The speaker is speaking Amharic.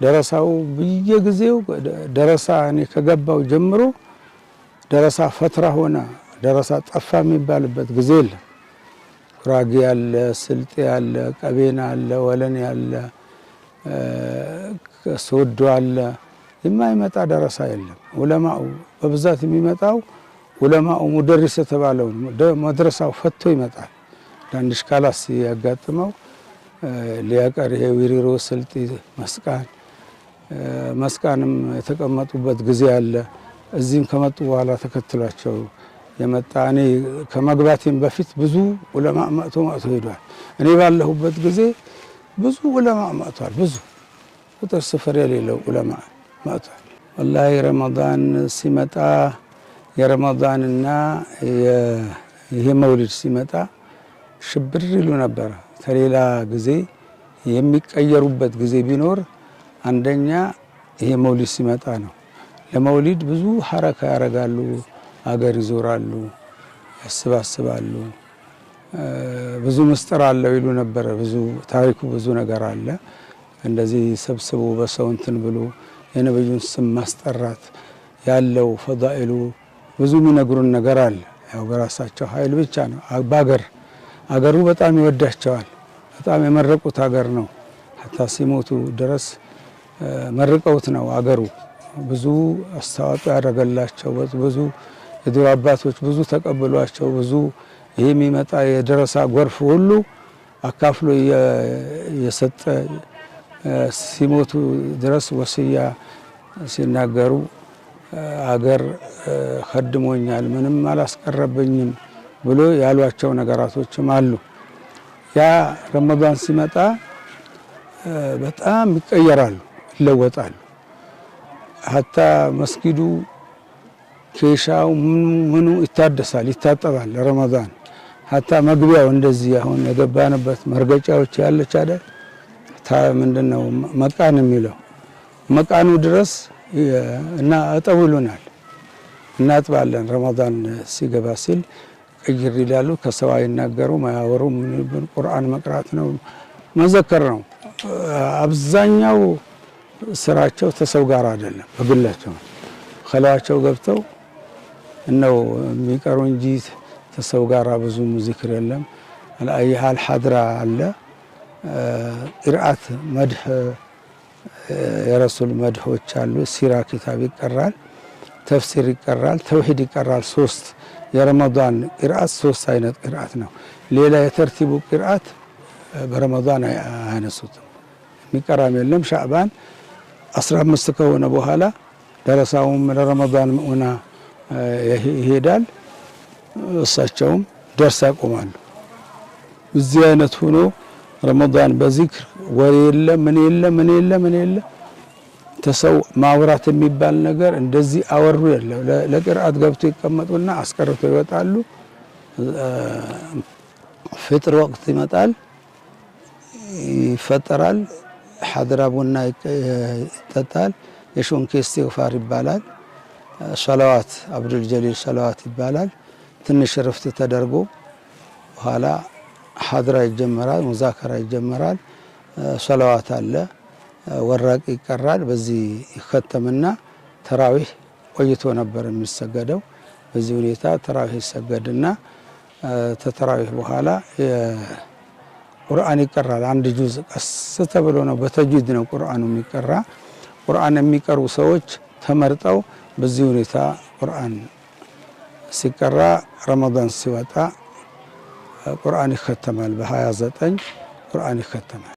ደረሳው በየጊዜው ደረሳ እኔ ከገባው ጀምሮ ደረሳ ፈትራ ሆነ ደረሳ ጠፋ የሚባልበት ጊዜ የለም። ጉራጌ ያለ፣ ስልጤ ያለ፣ ቀቤና አለ፣ ወለን ያለ፣ ሶዶ አለ፣ የማይመጣ ደረሳ የለም። ዑለማው በብዛት የሚመጣው ዑለማው ሙደሪስ የተባለው መድረሳው ፈቶ ይመጣል። አንድ ሽካላስ ያጋጥመው ሊያቀር ይሄ ዊሪሮ፣ ስልጤ፣ መስቃንም የተቀመጡበት ጊዜ አለ። እዚህም ከመጡ በኋላ ተከትሏቸው የመጣ እኔ ከመግባቴም በፊት ብዙ ዑለማ መጥቶ ሄዷል። እኔ ባለሁበት ጊዜ ብዙ ዑለማ መጥቷል። ብዙ ቁጥር ስፍር የሌለው ዑለማ መጥቷል። ወላሂ ረመዳን ሲመጣ የረመዳንና ይሄ መውሊድ ሲመጣ ሽብር ይሉ ነበር። ከሌላ ጊዜ የሚቀየሩበት ጊዜ ቢኖር አንደኛ ይሄ መውሊድ ሲመጣ ነው። ለመውሊድ ብዙ ሐረካ ያረጋሉ፣ አገር ይዞራሉ፣ ያስባስባሉ። ብዙ ምስጢር አለው ይሉ ነበር። ብዙ ታሪኩ ብዙ ነገር አለ። እንደዚህ ሰብስቦ በሰው እንትን ብሎ የነብዩን ስም ማስጠራት ያለው ፈዳኢሉ ብዙ የሚነግሩን ነገር አለ። ያው በራሳቸው ኃይል ብቻ ነው። አገሩ በጣም ይወዳቸዋል። በጣም የመረቁት ሀገር ነው። ሐታ ሲሞቱ ድረስ መርቀውት ነው አገሩ። ብዙ አስተዋጽኦ ያደረገላቸው ብዙ የድሮ አባቶች ብዙ ተቀብሏቸው ብዙ ይሄ የሚመጣ የደረሳ ጎርፍ ሁሉ አካፍሎ የሰጠ ሲሞቱ ድረስ ወስያ ሲናገሩ አገር ኸድሞኛል ምንም አላስቀረበኝም ብሎ ያሏቸው ነገራቶችም አሉ። ያ ረመዳን ሲመጣ በጣም ይቀየራሉ፣ ይለወጣሉ። ሐታ መስጊዱ ኬሻው ምኑ ይታደሳል፣ ይታጠባል። ረመዳን ሐታ መግቢያው እንደዚህ አሁን የገባንበት መርገጫዎች ያለች አይደል ምንድነው መቃን የሚለው መቃኑ ድረስ እና አጠውሉናል፣ እናጥባለን። ረመዳን ሲገባ ሲል ቀይር ይላሉ። ከሰው አይናገሩ ማያወሩ ምን ቁርአን መቅራት ነው መዘከር ነው። አብዛኛው ስራቸው ተሰው ጋር አይደለም፣ በግላቸው ኸላዋቸው ገብተው ነው የሚቀሩ እንጂ ተሰው ጋር ብዙ ዚክር የለም። አልአይሃል ሐድራ አለ፣ ቂርአት መድህ የረሱል መድሆች አሉ። ሲራ ኪታብ ይቀራል፣ ተፍሲር ይቀራል፣ ተውሂድ ይቀራል። ሶስት የረመዳን ቂርአት ሶስት አይነት ቂርአት ነው። ሌላ የተርቲቡ ቂርአት በረመዳን አያነሱትም፣ የሚቀራም የለም። ሻዕባን 15 ከሆነ በኋላ ደረሳውም ለረመዳን ሙና ይሄዳል፣ እሳቸውም ደርስ ያቆማሉ። እዚህ አይነት ሆኖ ረመዳን በዚክር ወሬ የለ ምን የለ ተሰው ማውራት የሚባል ነገር እንደዚህ አወሩ የለ። ለቂርአት ገብቶ ይቀመጡና አስቀርቶ ይወጣሉ። ፍጥር ወቅት ይመጣል፣ ይፈጠራል፣ ሐድራ ቡና ይጠጣል፣ የሾንኬ ኢስቲግፋር ይባላል፣ ሰላዋት አብዱል ጀሊል ሰላዋት ይባላል። ትንሽ ረፍት ተደርጎ በኋላ ሐድራ ይጀመራል፣ ሙዛከራ ይጀመራል፣ ሰላዋት አለ፣ ወራቅ ይቀራል። በዚህ ይختምና ተራዊህ ቆይቶ ነበር የሚሰገደው። በዚህ ሁኔታ ተራዊህ ይሰገድና ተተራዊህ በኋላ ቁርአን ይቀራል። አንድ ጁዝ ቀስ ተብሎ ነው፣ በተጅዊድ ነው ቁርአኑ የሚቀራ። ቁርአን የሚቀሩ ሰዎች ተመርጠው በዚህ ሁኔታ ቁርአን ሲቀራ ረመዳን ሲወጣ ቁርአን ይختማል። በ29 ቁርአን ይختማል።